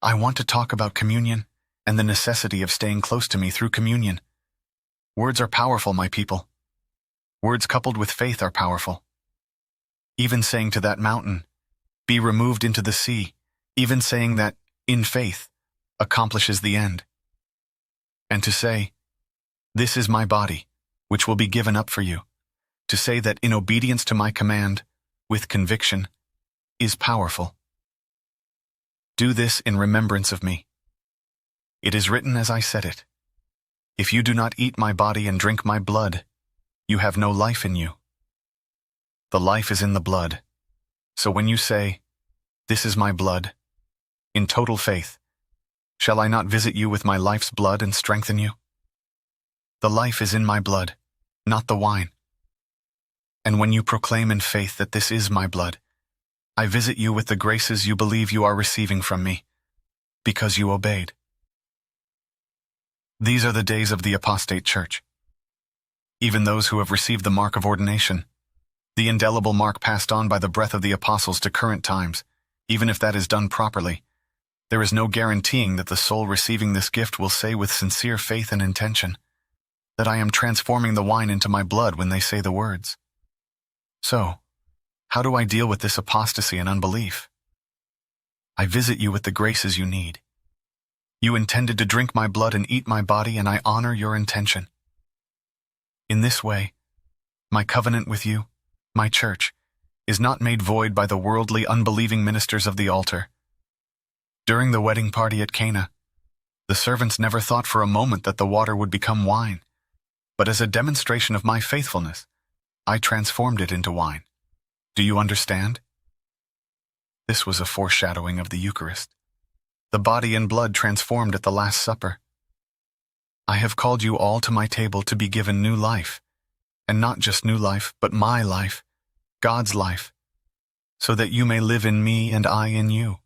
I want to talk about communion and the necessity of staying close to me through communion. Words are powerful, my people. Words coupled with faith are powerful. Even saying to that mountain, "Be removed into the sea," even saying that, in faith, accomplishes the end. And to say, "This is my body, which will be given up for you," to say that in obedience to my command, with conviction, is powerful. Do this in remembrance of me. It is written as I said it. If you do not eat my body and drink my blood, you have no life in you. The life is in the blood. So when you say, "This is my blood," in total faith, shall I not visit you with my life's blood and strengthen you? The life is in my blood, not the wine. And when you proclaim in faith that this is my blood, I visit you with the graces you believe you are receiving from me, because you obeyed. These are the days of the apostate church. Even those who have received the mark of ordination, the indelible mark passed on by the breath of the apostles to current times, even if that is done properly, there is no guaranteeing that the soul receiving this gift will say with sincere faith and intention that I am transforming the wine into my blood when they say the words. So, how do I deal with this apostasy and unbelief? I visit you with the graces you need. You intended to drink my blood and eat my body, and I honor your intention. In this way, my covenant with you, my church, is not made void by the worldly, unbelieving ministers of the altar. During the wedding party at Cana, the servants never thought for a moment that the water would become wine, but as a demonstration of my faithfulness, I transformed it into wine. Do you understand? This was a foreshadowing of the Eucharist, the body and blood transformed at the Last Supper. I have called you all to my table to be given new life, and not just new life, but my life, God's life, so that you may live in me and I in you,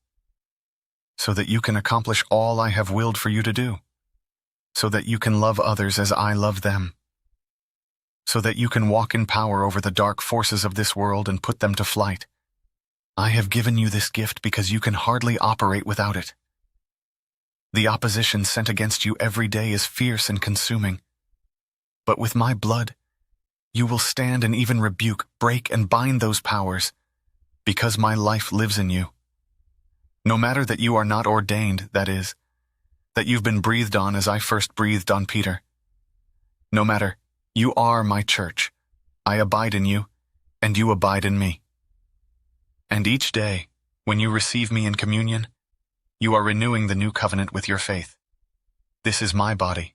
so that you can accomplish all I have willed for you to do, so that you can love others as I love them, so that you can walk in power over the dark forces of this world and put them to flight. I have given you this gift because you can hardly operate without it. The opposition sent against you every day is fierce and consuming, but with my blood, you will stand and even rebuke, break, and bind those powers, because my life lives in you. No matter that you are not ordained, that is, that you've been breathed on as I first breathed on Peter. No matter, you are my church. I abide in you, and you abide in me. And each day, when you receive me in communion, you are renewing the new covenant with your faith. This is my body.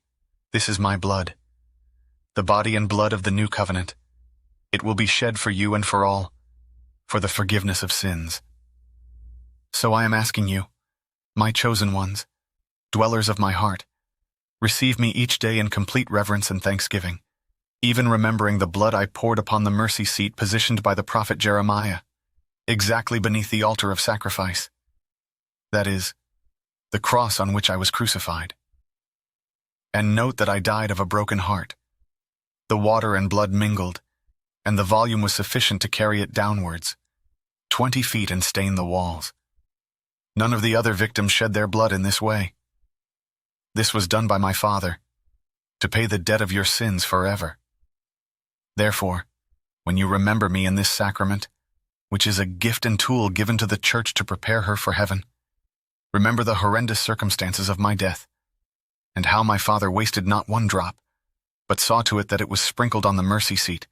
This is my blood. The body and blood of the new covenant. It will be shed for you and for all, for the forgiveness of sins. So I am asking you, my chosen ones, dwellers of my heart, receive me each day in complete reverence and thanksgiving, even remembering the blood I poured upon the mercy seat positioned by the prophet Jeremiah, exactly beneath the altar of sacrifice. That is, the cross on which I was crucified. And note that I died of a broken heart. The water and blood mingled, and the volume was sufficient to carry it downwards, 20 feet, and stain the walls. None of the other victims shed their blood in this way. This was done by my Father, to pay the debt of your sins forever. Therefore, when you remember me in this sacrament, which is a gift and tool given to the church to prepare her for heaven, remember the horrendous circumstances of my death, and how my Father wasted not one drop, but saw to it that it was sprinkled on the mercy seat,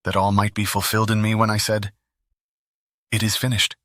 that all might be fulfilled in me when I said, "It is finished."